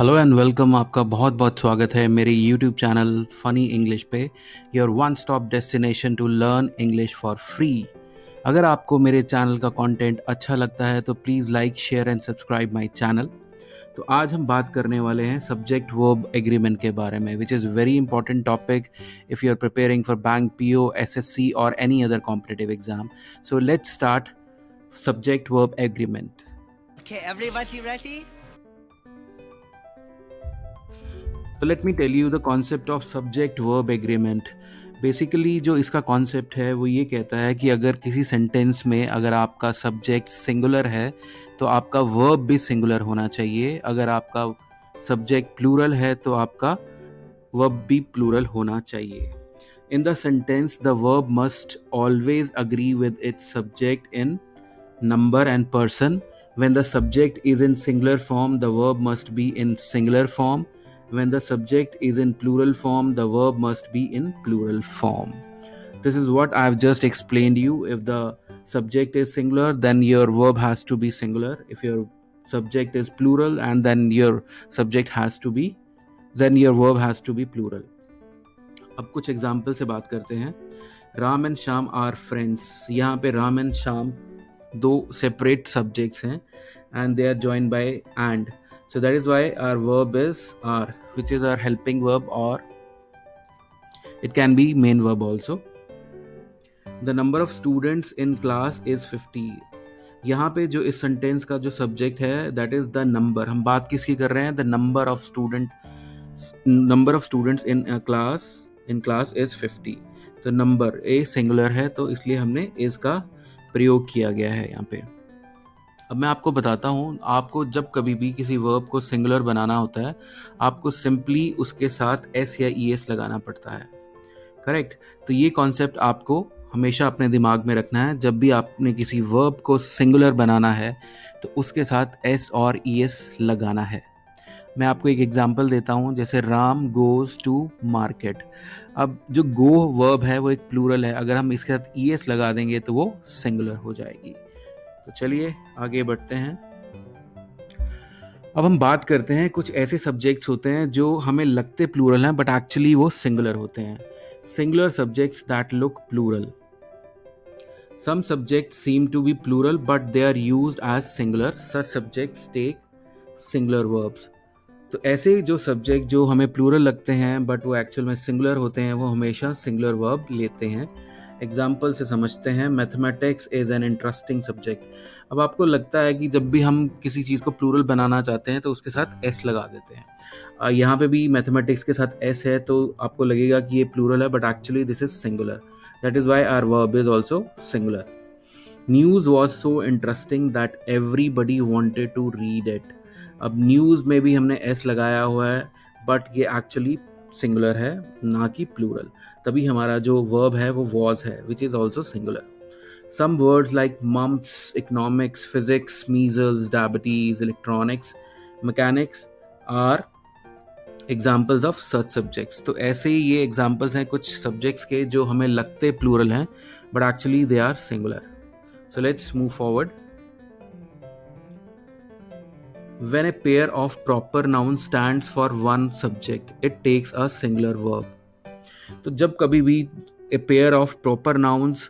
Hello and welcome. आपका बहुत बहुत स्वागत है मेरे यूट्यूब चैनल फ़नी इंग्लिश पे, your one stop destination to learn English for free. अगर आपको मेरे चैनल का कंटेंट अच्छा लगता है तो please like, share and subscribe my channel. तो आज हम बात करने वाले हैं सब्जेक्ट वर्ब एग्रीमेंट के बारे में, which is very important topic if you are preparing for bank, PO, SSC और any other competitive exam. So let's start subject verb agreement. Okay, everybody ready? So let me tell you the concept of subject verb agreement. Basically जो इसका concept है वो ये कहता है कि अगर किसी सेंटेंस में अगर आपका सब्जेक्ट सिंगुलर है तो आपका वर्ब भी सिंगुलर होना चाहिए। अगर आपका सब्जेक्ट प्लूरल है तो आपका वर्ब भी प्लूरल होना चाहिए। In the sentence the verb must always agree with its subject in number and person. When the subject is in singular form, the verb must be in singular form. When the subject is in plural form, the verb must be in plural form. This is what I've just explained you. If the subject is singular, then your verb has to be singular. If your subject is plural, and then your subject has to be, then your verb has to be plural. अब कुछ example से बात करते हैं। Ram and Shyam are friends. यहाँ पे Ram and Shyam दो separate subjects हैं and they are joined by and, so that is why our verb is are, which is our helping verb, और it can be main verb also. The number of students in class is 50। यहाँ पे जो इस sentence का जो subject है that is the number. हम बात किसकी कर रहे हैं? The number of students in class is 50। तो नंबर ए सिंगुलर है तो इसलिए हमने इसका प्रयोग किया गया है यहाँ पे। अब मैं आपको बताता हूँ, आपको जब कभी भी किसी वर्ब को सिंगुलर बनाना होता है आपको सिंपली उसके साथ एस या ई एस लगाना पड़ता है, करेक्ट। तो ये कॉन्सेप्ट आपको हमेशा अपने दिमाग में रखना है। जब भी आपने किसी वर्ब को सिंगुलर बनाना है तो उसके साथ एस और ई एस लगाना है। मैं आपको एक एग्जांपल देता हूँ, जैसे राम गोज टू मार्केट। अब जो गो वर्ब है वो एक प्लूरल है, अगर हम इसके साथ ई एस लगा देंगे तो वो सिंगुलर हो जाएगी। तो चलिए आगे बढ़ते हैं। अब हम बात करते हैं, कुछ ऐसे सब्जेक्ट्स होते हैं जो हमें लगते प्लूरल हैं बट एक्चुअली वो सिंगुलर होते हैं। Singular subjects that look plural. Some subjects seem to be plural but they are used as singular. Such subjects take singular verbs. तो ऐसे जो सब्जेक्ट जो हमें प्लूरल लगते हैं बट वो एक्चुअल में सिंगुलर होते हैं वो हमेशा सिंगुलर वर्ब लेते हैं। एग्जाम्पल से समझते हैं। Mathematics is an interesting subject. अब आपको लगता है कि जब भी हम किसी चीज़ को प्लूरल बनाना चाहते हैं तो उसके साथ एस लगा देते हैं। यहाँ पे भी मैथमेटिक्स के साथ एस है तो आपको लगेगा कि ये प्लूरल है but actually this is singular. That is why our verb is also singular. News was so interesting that everybody wanted to read it. अब न्यूज़ में भी हमने एस लगाया हुआ है बट ये एक्चुअली सिंगुलर है ना कि प्लूरल, तभी हमारा जो वर्ब है वो वॉज है, which is also singular. Some words like mumps, economics, physics, measles, diabetes, electronics, mechanics are examples of such subjects. तो ऐसे ही ये एग्जाम्पल्स हैं कुछ सब्जेक्ट्स के जो हमें लगते प्लूरल हैं but actually they are singular. So let's move forward. When a pair of proper nouns stands for one subject, it takes a singular verb. तो जब कभी भी a pair of proper nouns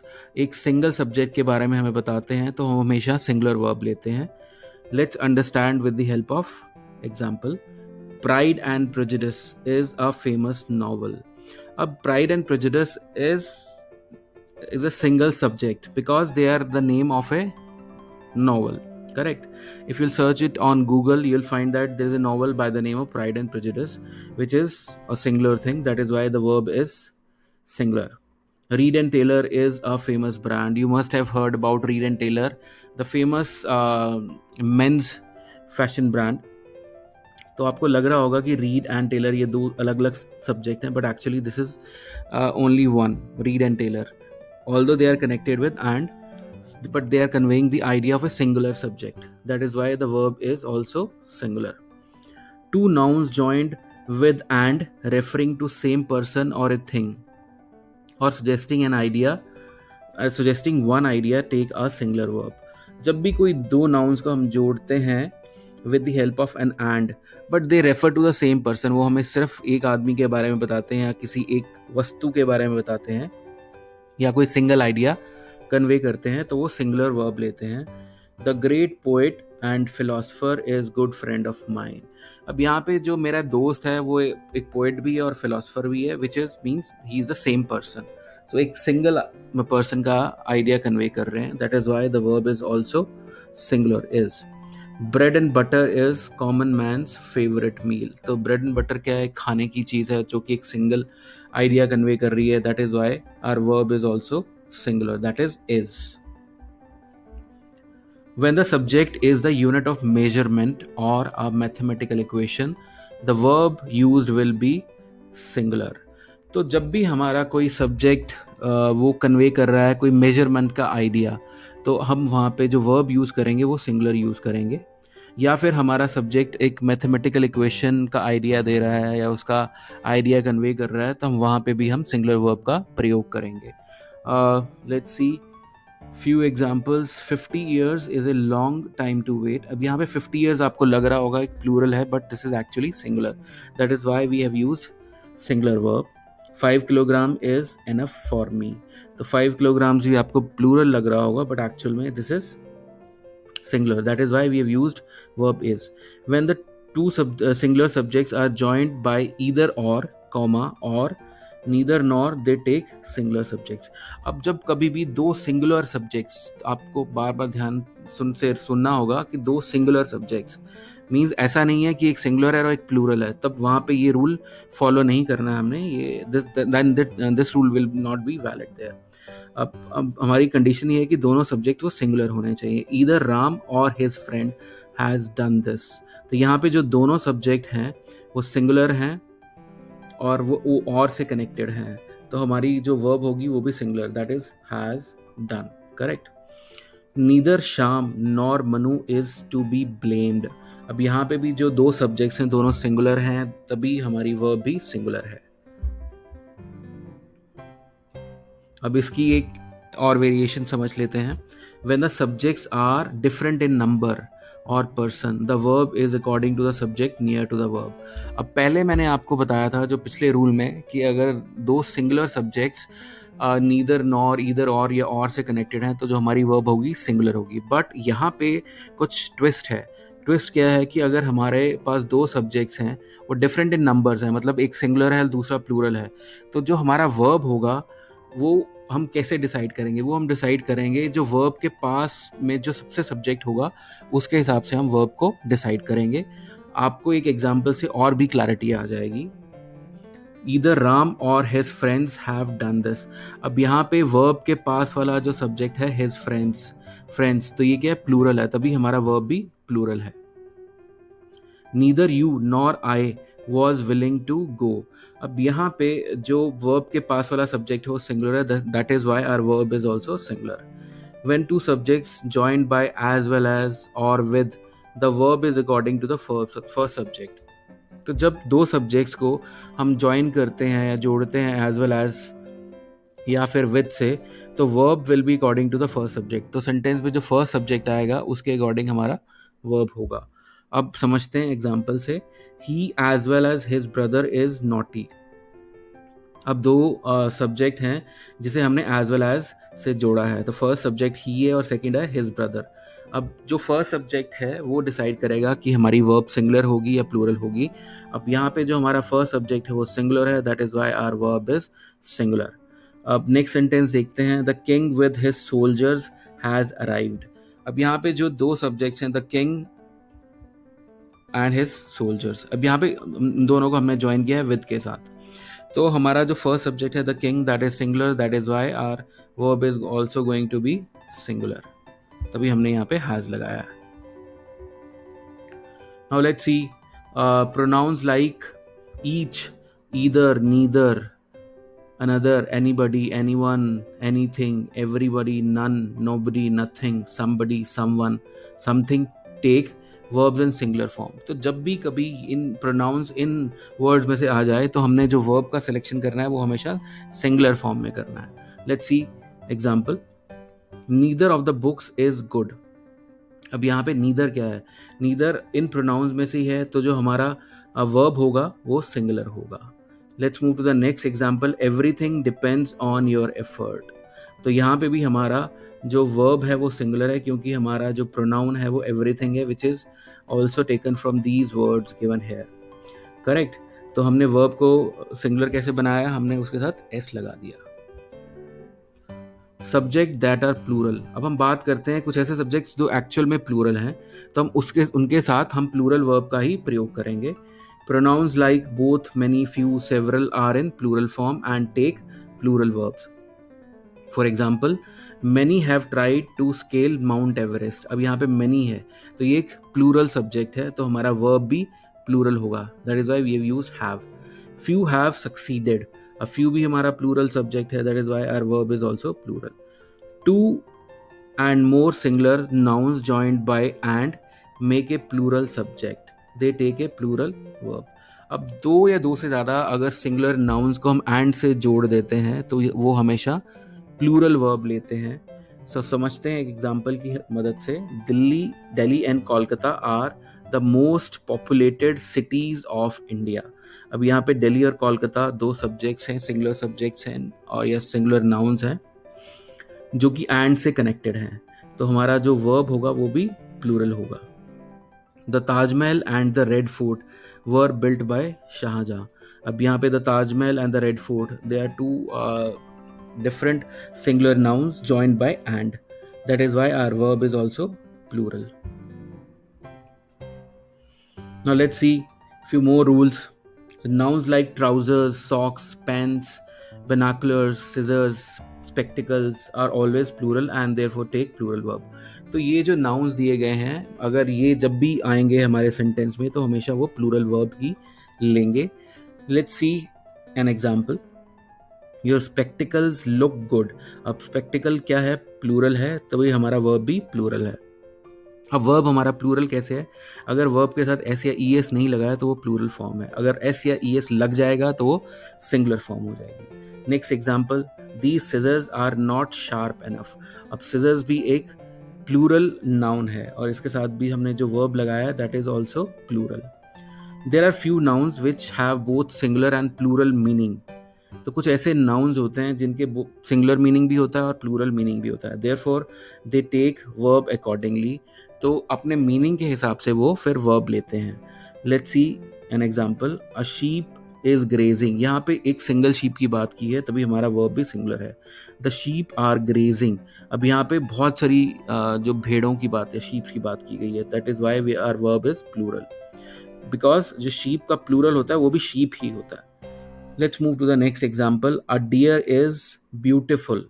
एक सिंगल सब्जेक्ट के बारे में हमें बताते हैं तो हम हमेशा सिंगुलर वर्ब लेते हैं। Let's understand with the help of example. Pride and Prejudice is a famous novel. अब Pride and Prejudice is a single subject because they are the name of a novel. Correct. If you'll search it on Google, you'll find that there is a novel by the name of Pride and Prejudice, which is a singular thing. That is why the verb is singular. Reed and Taylor is a famous brand. You must have heard about Reed and Taylor, the famous men's fashion brand. तो आपको लग रहा होगा कि read and Taylor ये दो अलग अलग सब्जेक्ट हैं but actually this is only one, Reid and Taylor, although they are connected with and, but they are conveying the idea of a singular subject. That is why the verb is also singular. Two nouns joined with and referring to same person or a thing or suggesting one idea take a singular verb. जब भी कोई दो nouns को हम जोड़ते हैं with the help of an and, but they refer to the same person. वो हमें सिर्फ एक आदमी के बारे में बताते हैं या किसी एक वस्तु के बारे में बताते हैं या कोई सिंगल आइडिया कन्वे करते हैं, तो वो सिंगुलर वर्ब लेते हैं। The great poet and philosopher is good friend of mine. अब यहाँ पे जो मेरा दोस्त है वो एक पोएट भी है और फिलोसफर भी है, which is means he is the same person. So एक सिंगल पर्सन का आइडिया कन्वे कर रहे हैं, that is why the verb is also singular is. Bread and butter is common man's favourite meal. तो bread and butter क्या है, खाने की चीज़ है जो कि एक सिंगल आइडिया कन्वे कर रही है, that is why our verb is also singular, that is. When the subject is the unit of measurement or a mathematical equation, the verb used will be singular. तो जब भी हमारा कोई subject वो convey कर रहा है कोई मेजरमेंट का आइडिया, तो हम वहाँ पे जो वर्ब यूज़ करेंगे वो सिंगुलर यूज़ करेंगे। या फिर हमारा सब्जेक्ट एक मैथमेटिकल इक्वेशन का आइडिया दे रहा है या उसका आइडिया कन्वे कर रहा है, तो हम वहाँ पे भी हम सिंगुलर वर्ब का प्रयोग करेंगे। Let's see few examples. 50 years is a long time to wait. अब यहाँ पे 50 years आपको लग रहा होगा एक प्लूरल है, but this is actually singular. That is why we have used singular verb. 5 kilogram is enough for me. तो 5 kilograms भी आपको प्लूरल लग रहा होगा, but actual में this is singular. That is why we have used verb is. When the two singular subjects are joined by either or, comma, or neither nor they take singular subjects. अब जब कभी भी दो singular subjects, आपको बार बार ध्यान सुनना होगा कि दो सिंगुलर सब्जेक्ट्स मींस ऐसा नहीं है कि एक सिंगुलर है और एक प्लूरल है, तब वहाँ पे ये रूल फॉलो नहीं करना है हमने, ये this rule will not be valid there. अब हमारी कंडीशन ये है कि दोनों सब्जेक्ट वो सिंगुलर होने चाहिए। ईदर राम और his friend has done this. तो यहाँ पे जो दोनों सब्जेक्ट हैं वो सिंगुलर हैं और वो और से कनेक्टेड हैं, तो हमारी जो वर्ब होगी वो भी singular, that is has done, correct. Neither Shyam nor Manu is to be blamed. अब यहाँ पे भी जो दो सब्जेक्ट्स हैं दोनों सिंगुलर हैं, तभी हमारी वर्ब भी सिंगुलर है। अब इसकी एक और वेरिएशन समझ लेते हैं। When the subjects are different in number और person, the verb is according to the subject near to the verb. अब पहले मैंने आपको बताया था जो पिछले रूल में कि अगर दो singular subjects neither nor either और या और से कनेक्टेड हैं तो जो हमारी वर्ब होगी सिंगुलर होगी। बट यहाँ पे कुछ ट्विस्ट है। ट्विस्ट क्या है कि अगर हमारे पास दो सब्जेक्ट्स हैं वो डिफरेंट इन नंबर्स हैं, मतलब एक सिंगुलर है दूसरा प्लूरल है, तो जो हमारा वर्ब होगा वो हम कैसे डिसाइड करेंगे? वो हम डिसाइड करेंगे जो वर्ब के पास में जो सबसे सब्जेक्ट होगा उसके हिसाब से हम वर्ब को डिसाइड करेंगे। आपको एक एग्जांपल से और भी क्लैरिटी आ जाएगी। ईदर राम और his friends have done this. अब यहाँ पे वर्ब के पास वाला जो सब्जेक्ट है हिज फ्रेंड्स, तो ये क्या है? प्लूरल है, तभी हमारा वर्ब भी प्लूरल है। Neither you nor I was willing to go. अब यहाँ पे जो वर्ब के पास वाला सब्जेक्ट है वो सिंगुलर है, that is why our verb is also singular. When two subjects joined by as well as और with, the verb is according to the first subject. तो जब दो सब्जेक्ट्स को हम ज्वाइन करते हैं या जोड़ते हैं एज वेल एज या फिर विद से, तो verb will be according to the first subject. तो सेंटेंस में जो फर्स्ट सब्जेक्ट आएगा उसके अकॉर्डिंग हमारा वर्ब होगा। अब समझते हैं एग्जाम्पल से। He as well as his brother is naughty। अब दो सब्जेक्ट हैं जिसे हमने as well as से जोड़ा है, तो फर्स्ट सब्जेक्ट ही है और सेकंड है his brother। अब जो फर्स्ट सब्जेक्ट है वो डिसाइड करेगा कि हमारी वर्ब सिंगुलर होगी या प्लूरल होगी। अब यहाँ पे जो हमारा फर्स्ट सब्जेक्ट है वो सिंगुलर है, that is why our verb is singular. अब नेक्स्ट सेंटेंस देखते हैं। The king with his soldiers has arrived. अब यहाँ पे जो दो सब्जेक्ट्स हैं, the king and his soldiers, अब यहाँ पे दोनों को हमने ज्वाइन किया है विद के साथ, तो हमारा जो फर्स्ट सब्जेक्ट है the king, that is singular, that is why our verb is also going to be singular, तभी हमने यहाँ पे हैज लगाया। Now let's see pronouns like each, either, neither, another, anybody, anyone, anything, everybody, none, nobody, nothing, somebody, someone, something take verbs in singular form। तो जब भी कभी इन pronouns इन words में से आ जाए तो हमने जो verb का selection करना है वो हमेशा singular form में करना है। Let's see example। Neither of the books is good। अब यहाँ पे नीदर क्या है, नीदर इन प्रोनाउंस में से ही है, तो जो हमारा वर्ब होगा वो सिंगुलर होगा। Let's move to the next example, everything depends on your effort. तो यहाँ पे भी हमारा जो वर्ब है वो सिंगुलर है, क्योंकि हमारा जो प्रोनाउन है वो एवरीथिंग है, which is also taken from these words given here. Correct. तो हमने वर्ब को सिंगुलर कैसे बनाया, हमने उसके साथ एस लगा दिया। सब्जेक्ट दैट आर प्लूरल, अब हम बात करते हैं कुछ ऐसे सब्जेक्ट्स जो एक्चुअल में प्लूरल हैं, तो हम उनके साथ हम प्लूरल वर्ब का ही प्रयोग करेंगे। Pronouns like both, many, few, several are in plural form and take plural verbs. For example, many have tried to scale Mount Everest. अब यहाँ पे मैनी है तो ये एक प्लूरल सब्जेक्ट है, तो हमारा वर्ब भी प्लूरल होगा, that is why we have used have. Few have succeeded, अब फ्यू भी हमारा प्लूरल सब्जेक्ट है, that is why our verb is also plural. Two and more singular nouns joined by and make a plural subject, they take a plural verb. अब दो या दो से ज़्यादा अगर सिंगुलर नाउन्स को हम एंड से जोड़ देते हैं तो वो हमेशा प्लूरल वर्ब लेते हैं। सो समझते हैं एक एग्जाम्पल की मदद से। Delhi and Kolkata are the most populated cities of India. अब यहाँ पे दिल्ली और कोलकाता दो सब्जेक्ट्स हैं, सिंगुलर सब्जेक्ट्स हैं और या सिंगुलर नाउन्स हैं जो कि एंड से कनेक्टेड हैं, तो हमारा जो वर्ब होगा वो भी प्लूरल होगा। The Taj Mahal and the red fort were built by Shah Jahan. अब यहाँ पे the Taj Mahal and the red fort, they are two different singular nouns joined by and, that is why our verb is also plural. Now let's see few more rules. Nouns like trousers, socks, pants, binoculars, scissors, spectacles are always plural and therefore take plural verb. तो ये जो nouns दिए गए हैं, अगर ये जब भी आएंगे हमारे सेंटेंस में तो हमेशा वो plural verb ही लेंगे। Let's see an example. Your spectacles look good. अब spectacle क्या है, प्लूरल है, तो वही हमारा वर्ब भी प्लूरल है। अब वर्ब हमारा प्लूरल कैसे है, अगर वर्ब के साथ एस या ई एस नहीं लगा है तो वो प्लूरल फॉर्म है, अगर एस या ई एस लग जाएगा तो वो सिंगुलर फॉर्म हो जाएगी। Next example, these scissors are not sharp enough. अब सिजर्स भी एक प्लूरल नाउन है और इसके साथ भी हमने जो वर्ब लगाया that is also plural. There are few nouns which have both singular and plural meaning. तो कुछ ऐसे नाउन्स होते हैं जिनके सिंगुलर मीनिंग भी होता है और प्लूरल मीनिंग भी होता है, therefore they take verb accordingly. तो अपने मीनिंग के हिसाब से वो फिर वर्ब लेते हैं। Let's see an example, a sheep is grazing. यहाँ पे एक सिंगल शीप की बात की है तभी हमारा वर्ब भी सिंगुलर है, द शीप आर ग्रेजिंग। अब यहाँ पे बहुत सारी जो भेड़ों की बात है, शीप्स की बात की गई है, that is why our verb is plural, because जो शीप का प्लूरल होता है वो भी शीप ही होता है। Let's move to the next example. A deer is beautiful.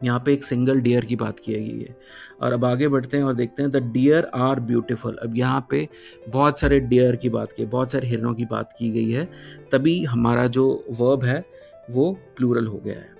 यहाँ पे एक सिंगल डियर की बात की गई है और अब आगे बढ़ते हैं और देखते हैं द डियर आर ब्यूटिफुल। अब यहाँ पे बहुत सारे डियर की बात की, बहुत सारे हिरणों की बात की गई है, तभी हमारा जो वर्ब है वो प्लूरल हो गया है।